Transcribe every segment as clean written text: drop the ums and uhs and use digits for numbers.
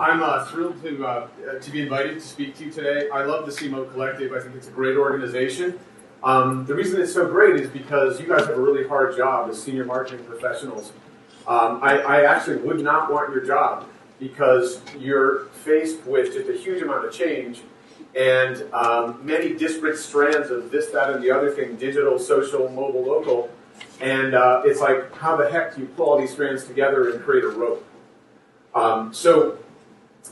I'm thrilled to be invited to speak to you today. I love the CMO Collective. I think it's a great organization. The reason it's so great is because you guys have a really hard job as senior marketing professionals. I actually would not want your job because you're faced with just a huge amount of change and many disparate strands of this, that, and the other thing, digital, social, mobile, local. And it's like, how the heck do you pull all these strands together and create a rope? So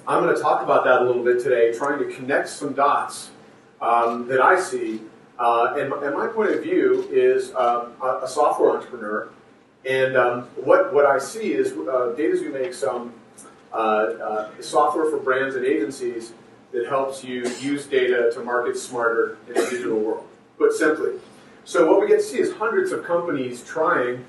I'm going to talk about that a little bit today, trying to connect some dots that I see. And my point of view is a software entrepreneur. And what I see is DataXu makes some software for brands and agencies that helps you use data to market smarter in the digital world, put simply. So what we get to see is hundreds of companies trying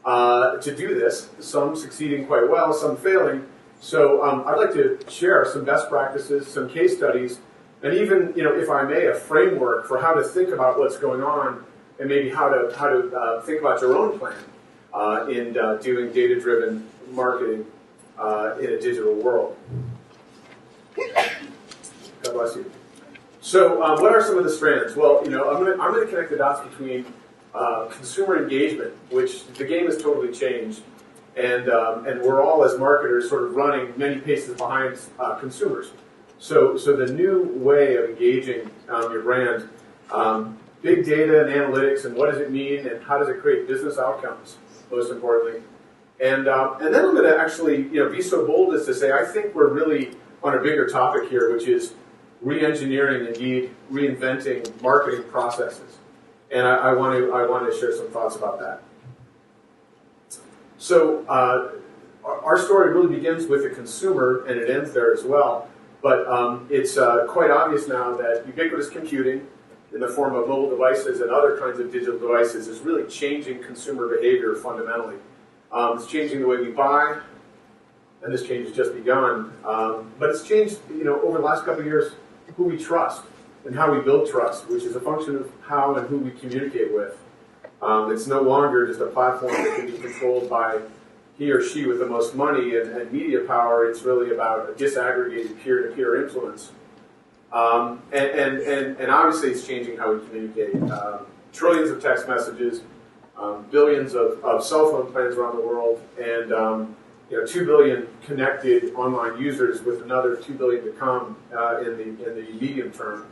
to do this, some succeeding quite well, some failing. So I'd like to share some best practices, some case studies, and even, if I may, a framework for how to think about what's going on and maybe how to think about your own plan in doing data-driven marketing in a digital world. God bless you. So what are some of the strands? Well, I'm going to connect the dots between consumer engagement, which the game has totally changed, and we're all as marketers sort of running many paces behind consumers. So the new way of engaging your brand, big data and analytics, and what does it mean, and how does it create business outcomes, most importantly. And then I'm going to actually be so bold as to say I think we're really on a bigger topic here, which is re-engineering, indeed reinventing marketing processes. And I want to share some thoughts about that. So our story really begins with the consumer, and it ends there as well. But it's quite obvious now that ubiquitous computing in the form of mobile devices and other kinds of digital devices is really changing consumer behavior fundamentally. It's changing the way we buy, and this change has just begun. But it's changed, over the last couple of years, who we trust and how we build trust, which is a function of how and who we communicate with. It's no longer just a platform that can be controlled by he or she with the most money and media power. It's really about a disaggregated peer-to-peer influence. And obviously it's changing how we communicate. Trillions of text messages, billions of cell phone plans around the world, and 2 billion connected online users with another 2 billion to come in the medium term.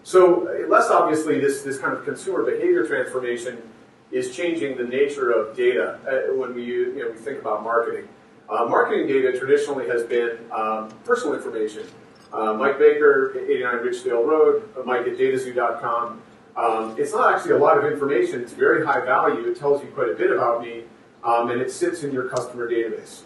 So less obviously, this kind of consumer behavior transformation is changing the nature of data when we think about marketing. Marketing data traditionally has been personal information. Mike Baker, 89 Richdale Road, Mike at DataXu.com. It's not actually a lot of information. It's very high value. It tells you quite a bit about me. And it sits in your customer database.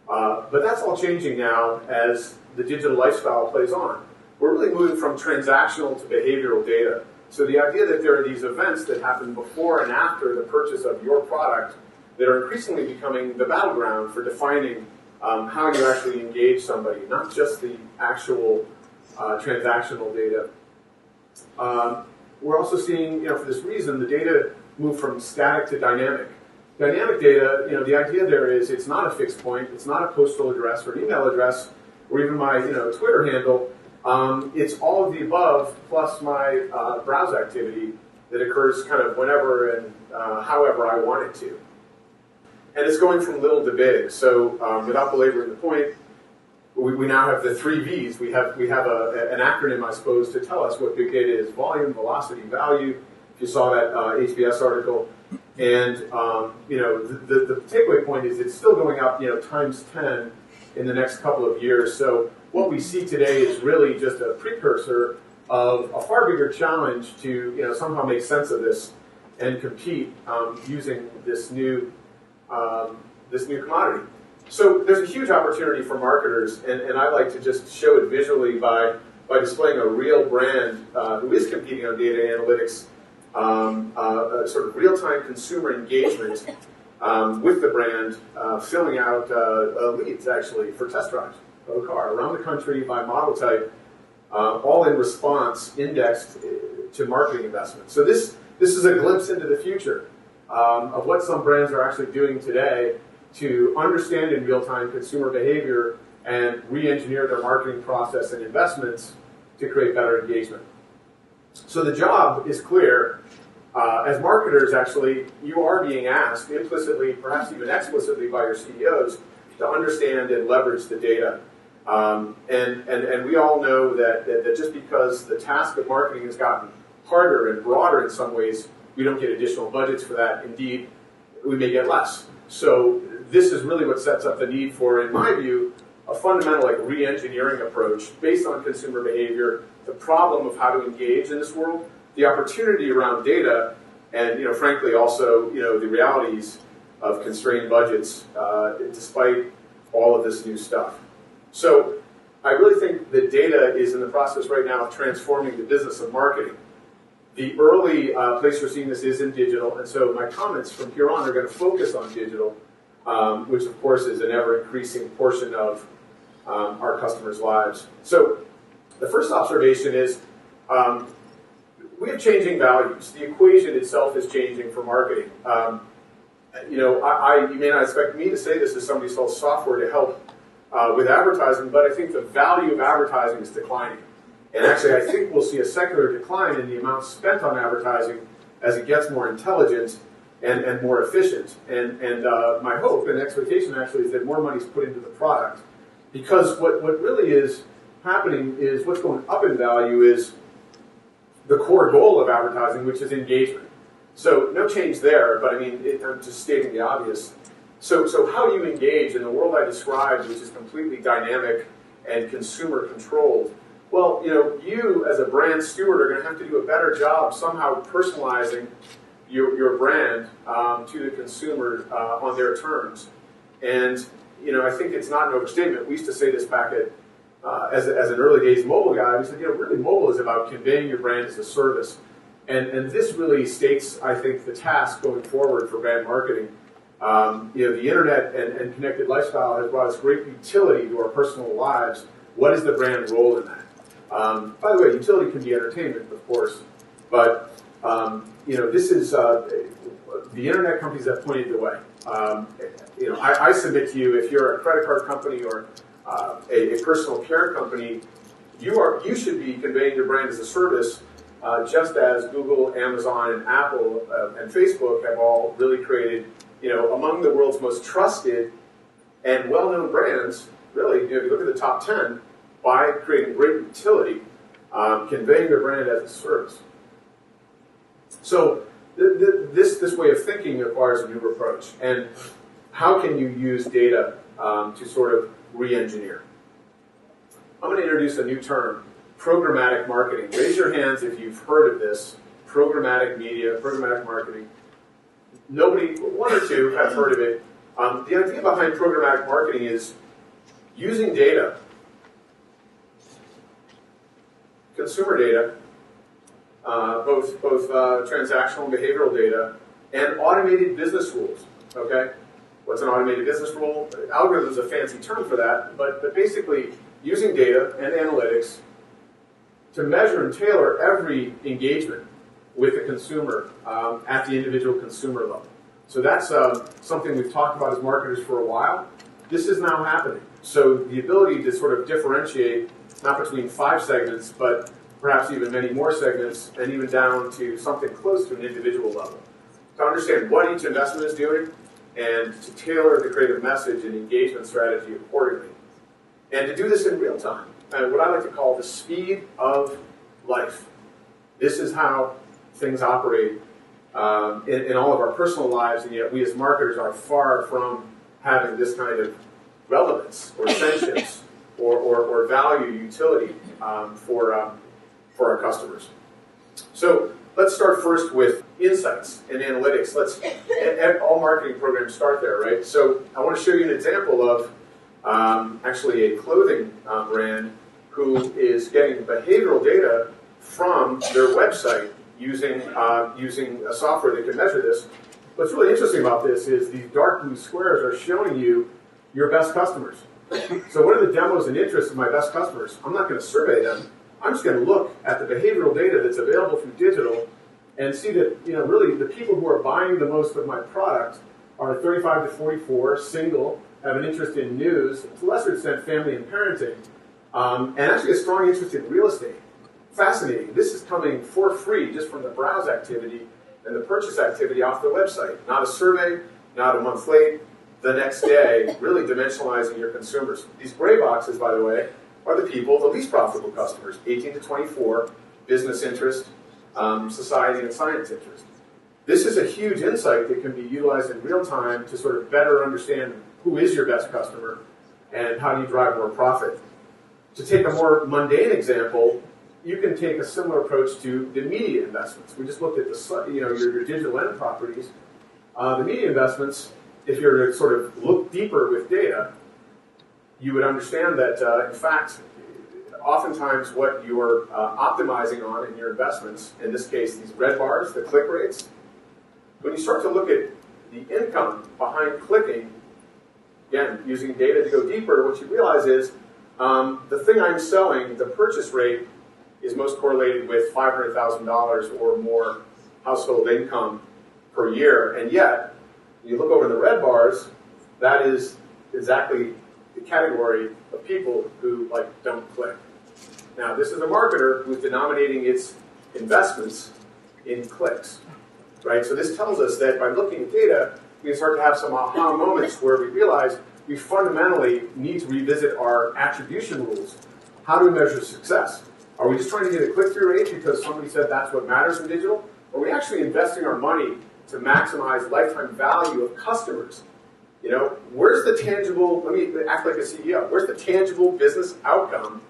But that's all changing now as the digital lifestyle plays on. We're really moving from transactional to behavioral data. So the idea that there are these events that happen before and after the purchase of your product that are increasingly becoming the battleground for defining how you actually engage somebody, not just the actual transactional data. We're also seeing, for this reason, the data move from static to dynamic. Dynamic data, the idea there is it's not a fixed point, it's not a postal address or an email address, or even my Twitter handle. It's all of the above plus my browse activity that occurs kind of whenever and however I want it to. And it's going from little to big. So without belaboring the point, we now have the 3 V's. We have an acronym, I suppose, to tell us what big data is: volume, velocity, value. If you saw that HBS article. And the takeaway point is it's still going up times 10 in the next couple of years. So what we see today is really just a precursor of a far bigger challenge to somehow make sense of this and compete using this new commodity. So there's a huge opportunity for marketers, and I like to just show it visually by displaying a real brand who is competing on data analytics. Sort of real-time consumer engagement with the brand, filling out leads actually for test drives of a car around the country by model type, all in response indexed to marketing investment. So this is a glimpse into the future of what some brands are actually doing today to understand in real-time consumer behavior and re-engineer their marketing process and investments to create better engagement. So the job is clear. As marketers, actually, you are being asked implicitly, perhaps even explicitly by your CEOs, to understand and leverage the data. And we all know that just because the task of marketing has gotten harder and broader in some ways, we don't get additional budgets for that. Indeed, we may get less. So this is really what sets up the need for, in my view, a fundamental re-engineering approach based on consumer behavior, the problem of how to engage in this world, the opportunity around data, and frankly also the realities of constrained budgets despite all of this new stuff. So I really think that data is in the process right now of transforming the business of marketing. The early place we're seeing this is in digital, and so my comments from here on are going to focus on digital, which of course is an ever-increasing portion of our customers' lives. So the first observation is we have changing values. The equation itself is changing for marketing. You may not expect me to say this as somebody who sells software to help with advertising, but I think the value of advertising is declining. And actually, I think we'll see a secular decline in the amount spent on advertising as it gets more intelligent and more efficient. And my hope and expectation actually is that more money is put into the product. Because what really is happening is what's going up in value is the core goal of advertising, which is engagement. So no change there, but I mean, I'm just stating the obvious. So how do you engage in the world I described, which is completely dynamic and consumer controlled? Well, you as a brand steward are going to have to do a better job somehow personalizing your brand to the consumer on their terms. And I think it's not an overstatement. We used to say this back at as an early days mobile guy. We said, really mobile is about conveying your brand as a service. And this really states, I think, the task going forward for brand marketing. The internet and connected lifestyle has brought us great utility to our personal lives. What is the brand role in that? By the way, utility can be entertainment, of course, but this is the internet companies that pointed the way. I submit to you, if you're a credit card company or a personal care company, you should be conveying your brand as a service, just as Google, Amazon, and Apple and Facebook have all really created, among the world's most trusted and well-known brands. Really, if you look at the top 10, by creating great utility, conveying their brand as a service. So this way of thinking requires a new approach. And how can you use data to sort of re-engineer? I'm going to introduce a new term, programmatic marketing. Raise your hands if you've heard of this, programmatic media, programmatic marketing. Nobody, one or two have heard of it. The idea behind programmatic marketing is using data, consumer data, both transactional and behavioral data, and automated business rules. Okay, what's an automated business rule? Algorithm is a fancy term for that, but basically using data and analytics to measure and tailor every engagement with the consumer at the individual consumer level. So that's something we've talked about as marketers for a while. This is now happening. So the ability to sort of differentiate not between 5 segments, but perhaps even many more segments, and even down to something close to an individual level. To understand what each investment is doing, and to tailor the creative message and engagement strategy accordingly. And to do this in real time, what I like to call the speed of life. This is how things operate in all of our personal lives, and yet we as marketers are far from having this kind of relevance or sentience or value utility for our customers. So let's start first with insights and analytics. All marketing programs start there, right? So I want to show you an example of actually a clothing brand who is getting behavioral data from their website using a software that can measure this. What's really interesting about this is these dark blue squares are showing you your best customers. So what are the demos and interests of my best customers? I'm not going to survey them. I'm just going to look at the behavioral data that's available through digital and see that, really the people who are buying the most of my product are 35 to 44, single, have an interest in news, to a lesser extent family and parenting, and actually a strong interest in real estate. Fascinating. This is coming for free just from the browse activity and the purchase activity off the website. Not a survey, not a month late, the next day, really dimensionalizing your consumers. These gray boxes, by the way, are the people, the least profitable customers, 18 to 24, business interest, society and science interest. This is a huge insight that can be utilized in real time to sort of better understand who is your best customer and how do you drive more profit. To take a more mundane example, you can take a similar approach to the media investments. We just looked at your digital end properties. The media investments, if you were to sort of look deeper with data, you would understand that, in fact, oftentimes what you're optimizing on in your investments, in this case, these red bars, the click rates, when you start to look at the income behind clicking, again, using data to go deeper, what you realize is the thing I'm selling, the purchase rate, is most correlated with $500,000 or more household income per year. And yet, you look over the red bars, that is exactly the category of people who don't click. Now, this is a marketer who's denominating its investments in clicks, right? So this tells us that by looking at data, we can start to have some aha moments where we realize we fundamentally need to revisit our attribution rules. How do we measure success? Are we just trying to get a click-through rate because somebody said that's what matters in digital? Or are we actually investing our money to maximize lifetime value of customers? You know, where's the tangible, let me act like a CEO, where's the tangible business outcome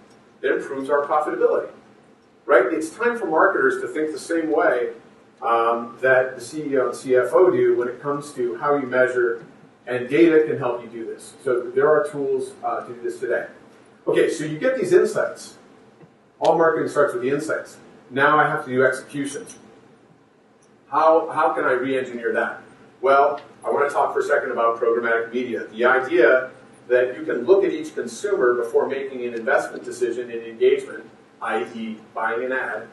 that improves our profitability? Right? It's time for marketers to think the same way that the CEO and CFO do when it comes to how you measure, and data can help you do this. So there are tools to do this today. Okay, so you get these insights. All marketing starts with the insights. Now I have to do execution. How can I re-engineer that? Well, I want to talk for a second about programmatic media. The idea that you can look at each consumer before making an investment decision in engagement, i.e. buying an ad,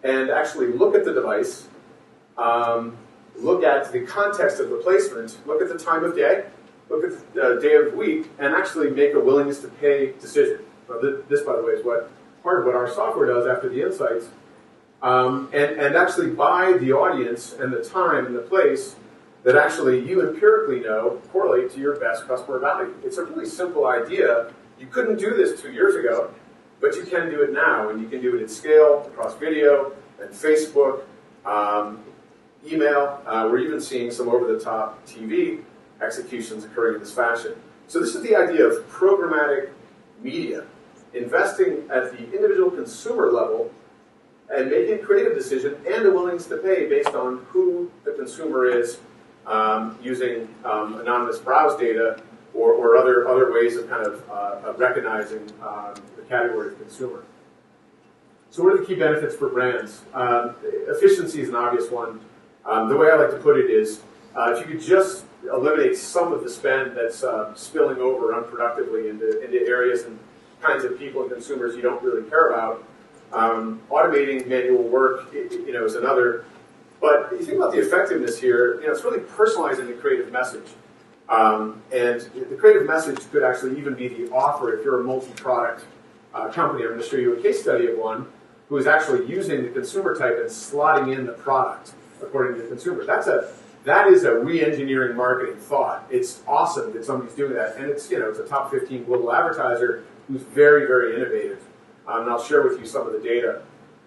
and actually look at the device, look at the context of the placement, look at the time of day, look at the day of the week, and actually make a willingness to pay decision. Now, this, by the way, is part of what our software does after the insights, and actually buy the audience and the time and the place that actually you empirically know correlate to your best customer value. It's a really simple idea. You couldn't do this 2 years ago, but you can do it now, and you can do it at scale across video and Facebook, email. We're even seeing some over-the-top TV executions occurring in this fashion. So this is the idea of programmatic media, investing at the individual consumer level and making a creative decision and a willingness to pay based on who the consumer is, using anonymous browse data or other ways of kind of recognizing the category of consumer. So what are the key benefits for brands? Efficiency is an obvious one. The way I like to put it is, if you could just eliminate some of the spend that's spilling over unproductively into areas and kinds of people and consumers you don't really care about, automating manual work, is another. But you think about the effectiveness here, it's really personalizing the creative message. And the creative message could actually even be the offer if you're a multi-product company. I'm going to show you a case study of one who is actually using the consumer type and slotting in the product according to the consumer. That is a re-engineering marketing thought. It's awesome that somebody's doing that. And it's a top 15 global advertiser who's very, very innovative. And I'll share with you some of the data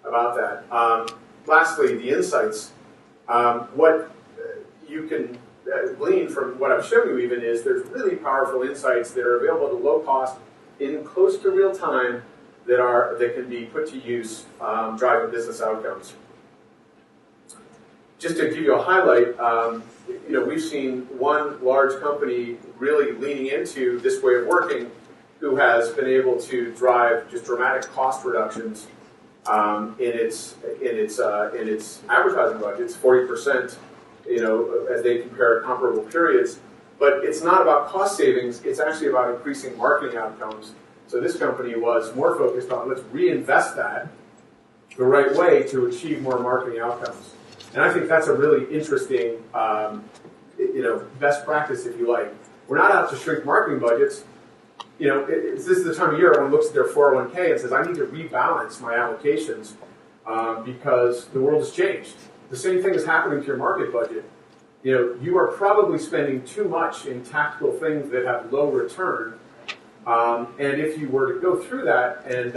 about that. Lastly, the insights. What you can glean from what I've shown you even is there's really powerful insights that are available at a low cost in close to real time that can be put to use driving business outcomes. Just to give you a highlight, we've seen one large company really leaning into this way of working who has been able to drive just dramatic cost reductions in its advertising budgets, 40%, as they compare comparable periods. But it's not about cost savings, it's actually about increasing marketing outcomes. So this company was more focused on let's reinvest that the right way to achieve more marketing outcomes. And I think that's a really interesting, best practice, if you like. We're not out to shrink marketing budgets. You know, this is the time of year everyone looks at their 401k and says, I need to rebalance my allocations because the world has changed. The same thing is happening to your market budget. You know, you are probably spending too much in tactical things that have low return. And if you were to go through that and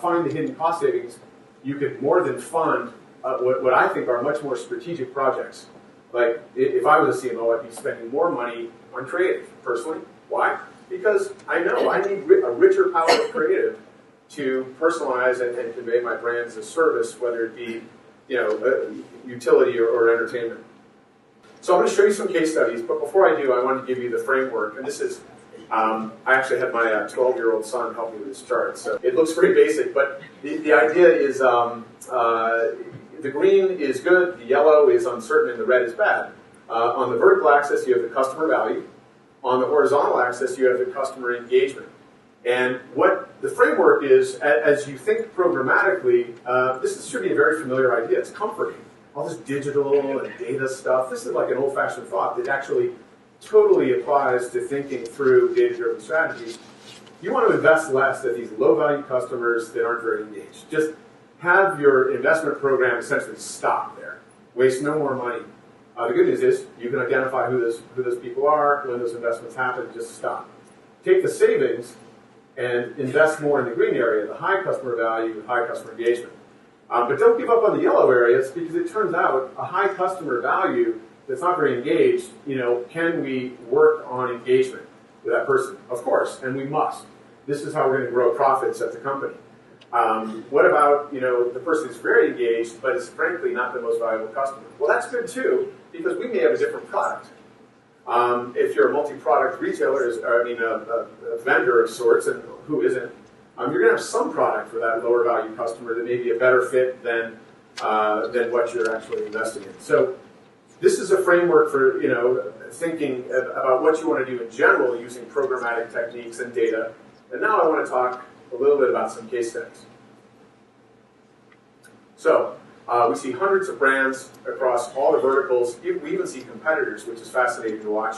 find the hidden cost savings, you could more than fund what I think are much more strategic projects. Like, if I was a CMO, I'd be spending more money on creative, personally. Why? Because I know I need a richer palette of creative to personalize and convey my brand as a service, whether it be, you know, utility or entertainment. So I'm going to show you some case studies, but before I do, I want to give you the framework. And this is, I actually had my 12-year-old son help me with this chart, so it looks pretty basic, but the idea is the green is good, the yellow is uncertain, and the red is bad. On the vertical axis, you have the customer value. On the horizontal axis, you have the customer engagement. And what the framework is, as you think programmatically, this should be a very familiar idea. It's comforting. All this digital and data stuff, this is like an old-fashioned thought that actually totally applies to thinking through data-driven strategies. You want to invest less at these low-value customers that aren't very engaged. Just have your investment program essentially stop there. Waste no more money. The good news is you can identify who those people are, when those investments happen, just stop. Take the savings and invest more in the green area, the high customer value, high customer engagement. But don't give up on the yellow areas, because it turns out a high customer value that's not very engaged, you know, can we work on engagement with that person? Of course, and we must. This is how we're going to grow profits at the company. What about, you know, the person who's very engaged, but is frankly not the most valuable customer? Well, that's good too, because we may have a different product. If you're a multi-product retailer, a vendor of sorts, and who isn't, you're going to have some product for that lower value customer that may be a better fit than what you're actually investing in. So this is a framework for, you know, thinking about what you want to do in general using programmatic techniques and data. And now I want to talk a little bit about some case studies. So we see hundreds of brands across all the verticals. We even see competitors, which is fascinating to watch.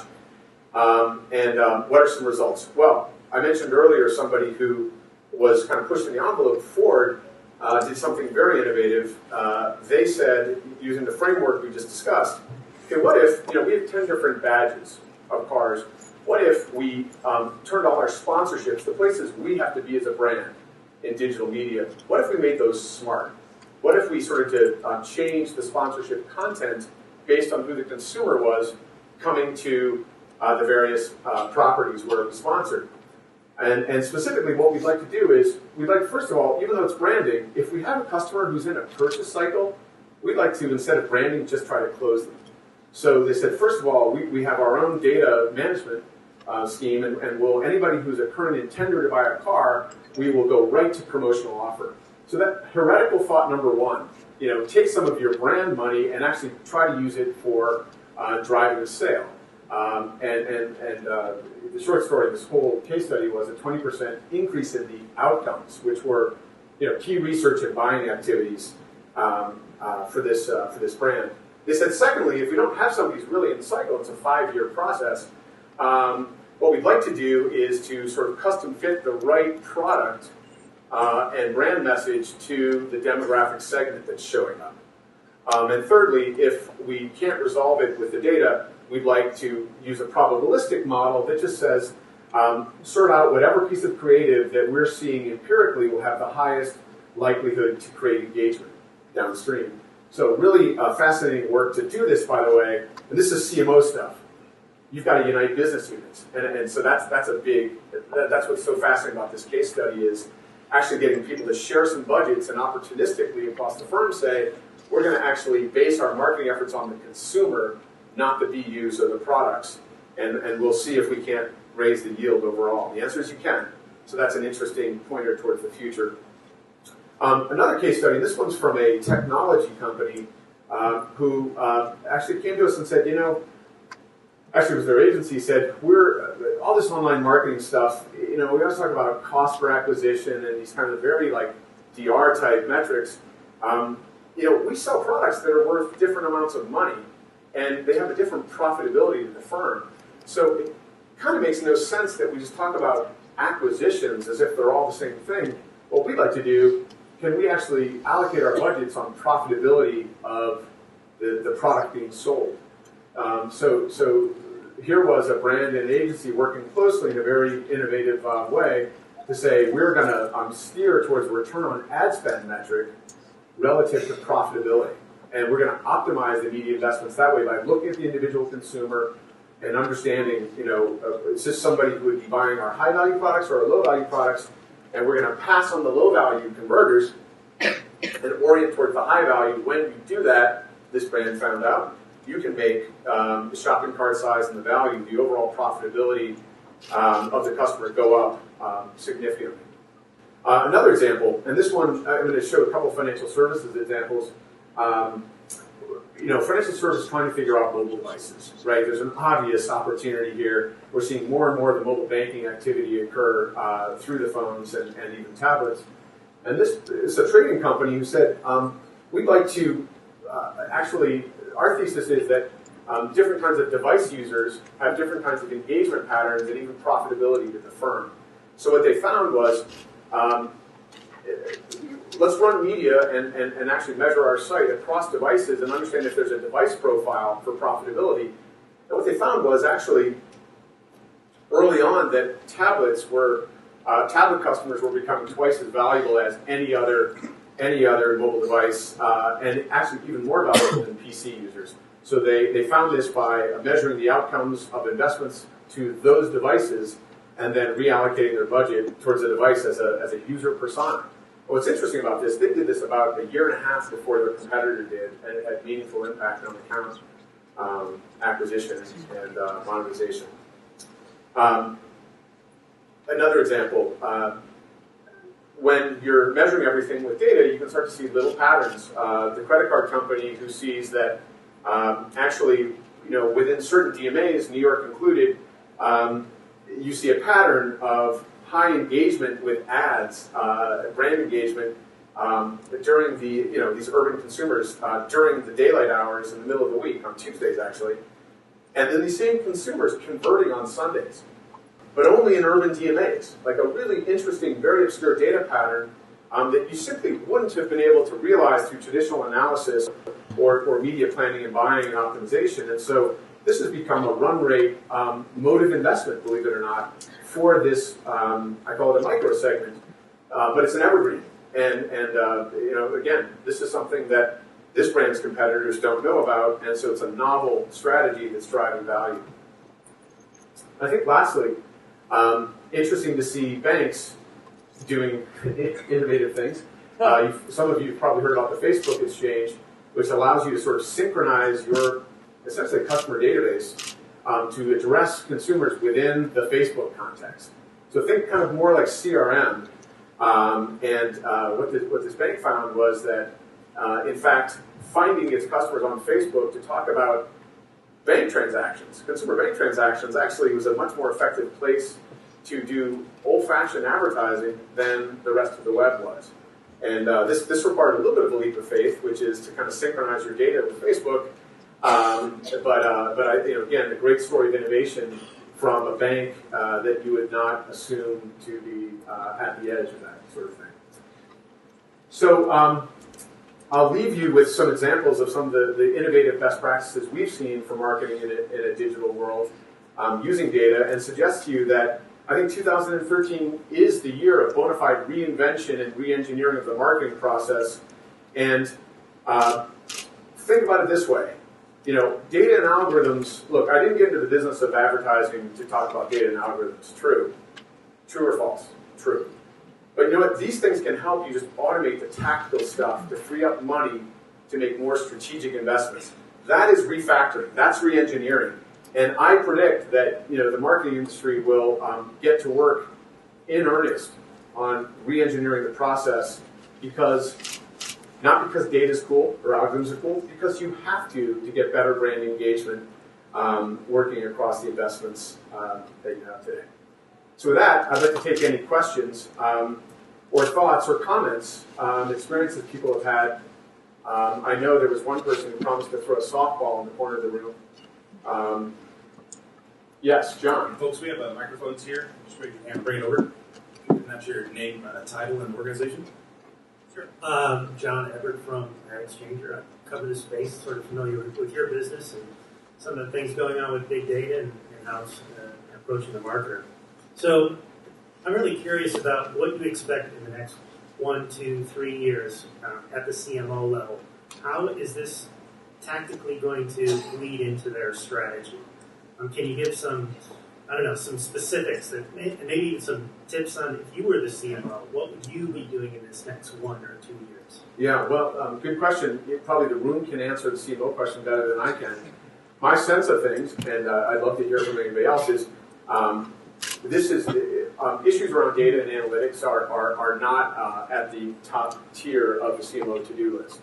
What are some results? Well, I mentioned earlier somebody who was kind of pushing the envelope. Ford did something very innovative. They said, using the framework we just discussed, okay, what if, you know, we have 10 different badges of cars. What if we turned all our sponsorships, the places we have to be as a brand in digital media, what if we made those smart? What if we sort of did change the sponsorship content based on who the consumer was coming to the various properties where it was sponsored? And specifically, what we'd like to do is, we'd like, first of all, even though it's branding, if we have a customer who's in a purchase cycle, we'd like to, instead of branding, just try to close them. So they said, first of all, we have our own data management scheme, and anybody who's a current intender to buy a car, we will go right to promotional offer. So that heretical thought number one, you know, take some of your brand money and actually try to use it for driving a sale. The short story of this whole case study was a 20% increase in the outcomes, which were, you know, key research and buying activities for this brand. They said, secondly, if we don't have somebody who's really in the cycle, it's a 5-year process. What we'd like to do is to sort of custom fit the right product and brand message to the demographic segment that's showing up. And thirdly, if we can't resolve it with the data, we'd like to use a probabilistic model that just says, sort out whatever piece of creative that we're seeing empirically will have the highest likelihood to create engagement downstream. So really fascinating work to do this, by the way. And this is CMO stuff. You've got to unite business units. And so that's what's so fascinating about this case study is actually getting people to share some budgets and opportunistically across the firm say, we're going to actually base our marketing efforts on the consumer, not the BUs or the products, and we'll see if we can't raise the yield overall. The answer is you can. So that's an interesting pointer towards the future. Another case study, this one's from a technology company who actually came to us and said, you know, actually it was their agency, said, we're all this online marketing stuff, you know, we always talk about cost per acquisition and these kind of very like DR type metrics. You know, we sell products that are worth different amounts of money and they have a different profitability to the firm. So kind of makes no sense that we just talk about acquisitions as if they're all the same thing. What we'd like to do, can we actually allocate our budgets on profitability of the product being sold? So here was a brand and agency working closely in a very innovative way to say we're going to steer towards a return on ad spend metric relative to profitability. And we're going to optimize the media investments that way by looking at the individual consumer and understanding, is this somebody who would be buying our high-value products or our low-value products, and we're going to pass on the low-value converters and orient towards the high-value. When you do that, this brand found out, you can make the shopping cart size and the value, the overall profitability of the customer go up significantly. Another example, and this one, I'm going to show a couple of financial services examples. Financial services trying to figure out mobile devices, right? There's an obvious opportunity here. We're seeing more and more of the mobile banking activity occur through the phones and even tablets. And this is a trading company who said, we'd like to our thesis is that different kinds of device users have different kinds of engagement patterns and even profitability with the firm. So what they found was, let's run media and actually measure our site across devices and understand if there's a device profile for profitability. And what they found was actually early on that tablet customers were becoming twice as valuable as any other mobile device, and actually even more valuable than PC users. So they found this by measuring the outcomes of investments to those devices and then reallocating their budget towards the device as a user persona. What's interesting about this, they did this about a year and a half before their competitor did, and it had meaningful impact on account acquisition and monetization. Another example, when you're measuring everything with data, you can start to see little patterns. The credit card company who sees that within certain DMAs, New York included, you see a pattern of high engagement with ads, brand engagement during these urban consumers during the daylight hours in the middle of the week, on Tuesdays actually, and then these same consumers converting on Sundays, but only in urban DMAs, like a really interesting, very obscure data pattern that you simply wouldn't have been able to realize through traditional analysis or media planning and buying and optimization. And so this has become a run rate motive investment, believe it or not, for this, I call it a micro segment, but it's an evergreen. And again, this is something that this brand's competitors don't know about, and so it's a novel strategy that's driving value. I think lastly, interesting to see banks doing innovative things. Some of you have probably heard about the Facebook exchange, which allows you to sort of synchronize your essentially customer database to address consumers within the Facebook context. So think kind of more like CRM. What this bank found was that, in fact, finding its customers on Facebook to talk about bank transactions, consumer bank transactions, actually was a much more effective place to do old-fashioned advertising than the rest of the web was. And this required a little bit of a leap of faith, which is to kind of synchronize your data with Facebook. Again, a great story of innovation from a bank that you would not assume to be at the edge of that sort of thing. So I'll leave you with some examples of some of the innovative best practices we've seen for marketing in a digital world using data, and suggest to you that I think 2013 is the year of bona fide reinvention and re-engineering of the marketing process. And think about it this way. Data and algorithms, look, I didn't get into the business of advertising to talk about data and algorithms. True. True or false? True. But you know what? These things can help you just automate the tactical stuff to free up money to make more strategic investments. That is refactoring. That's re-engineering. And I predict that the marketing industry will get to work in earnest on re-engineering the process, not because data is cool or algorithms are cool, because you have to get better brand engagement working across the investments that you have today. So with that, I'd like to take any questions or thoughts or comments, experiences people have had. I know there was one person who promised to throw a softball in the corner of the room. Yes, John. Folks, we have microphones here. Just raise your hand, bring it over. And that's your name, title, and organization. Sure. John Everett from Exchanger. I cover this space, sort of familiar with your business and some of the things going on with big data and how it's approaching the marketer. So I'm really curious about what you expect in the next 1, 2, 3 years at the CMO level. How is this tactically going to lead into their strategy? Can you give some, some specifics, that maybe even some tips on if you were the CMO, what would you be doing in this next 1 or 2 years? Yeah, well, good question. Probably the room can answer the CMO question better than I can. My sense of things, and I'd love to hear from anybody else, is issues around data and analytics are not at the top tier of the CMO to-do list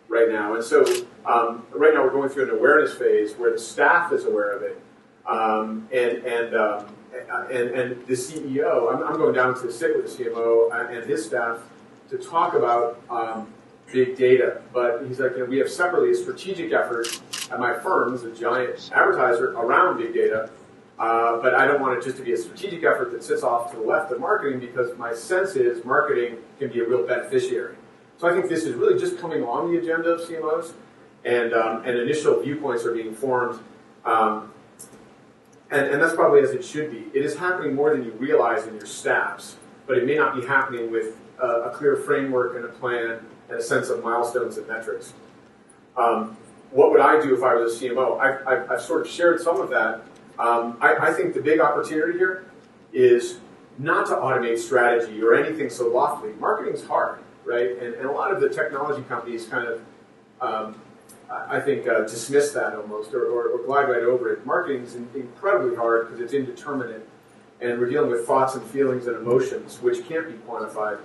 right now. And so right now we're going through an awareness phase where the staff is aware of it. And the CEO, I'm going down to sit with the CMO and his staff to talk about big data. But he's like, we have separately a strategic effort at my firm, as a giant advertiser, around big data. But I don't want it just to be a strategic effort that sits off to the left of marketing, because my sense is marketing can be a real beneficiary. So I think this is really just coming on the agenda of CMOs, and initial viewpoints are being formed. And that's probably as it should be. It is happening more than you realize in your staffs, but it may not be happening with a clear framework and a plan and a sense of milestones and metrics. What would I do if I was a CMO? I've sort of shared some of that. I think the big opportunity here is not to automate strategy or anything so loftily. Marketing's hard, right? And a lot of the technology companies kind of, dismiss that almost or glide right over it. Marketing's incredibly hard because it's indeterminate, and we're dealing with thoughts and feelings and emotions which can't be quantified.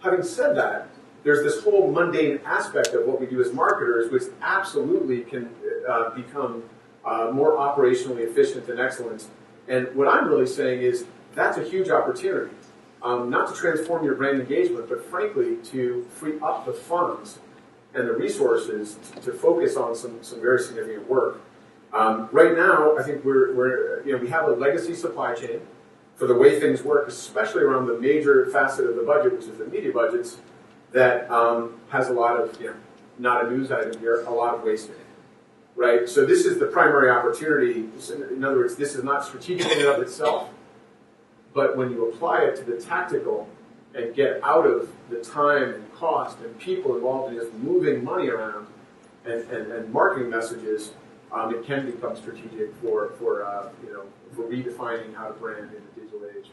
Having said that, there's this whole mundane aspect of what we do as marketers, which absolutely can become more operationally efficient and excellent. And what I'm really saying is that's a huge opportunity, not to transform your brand engagement, but frankly to free up the funds and the resources to focus on some very significant work. Right now, I think we have a legacy supply chain for the way things work, especially around the major facet of the budget, which is the media budgets, that has a lot of, not a news item here, a lot of waste in it. Right? So this is the primary opportunity. In other words, this is not strategic in and of itself, but when you apply it to the tactical and get out of the time and cost and people involved in just moving money around and marketing messages, it can become strategic for redefining how to brand in the digital age.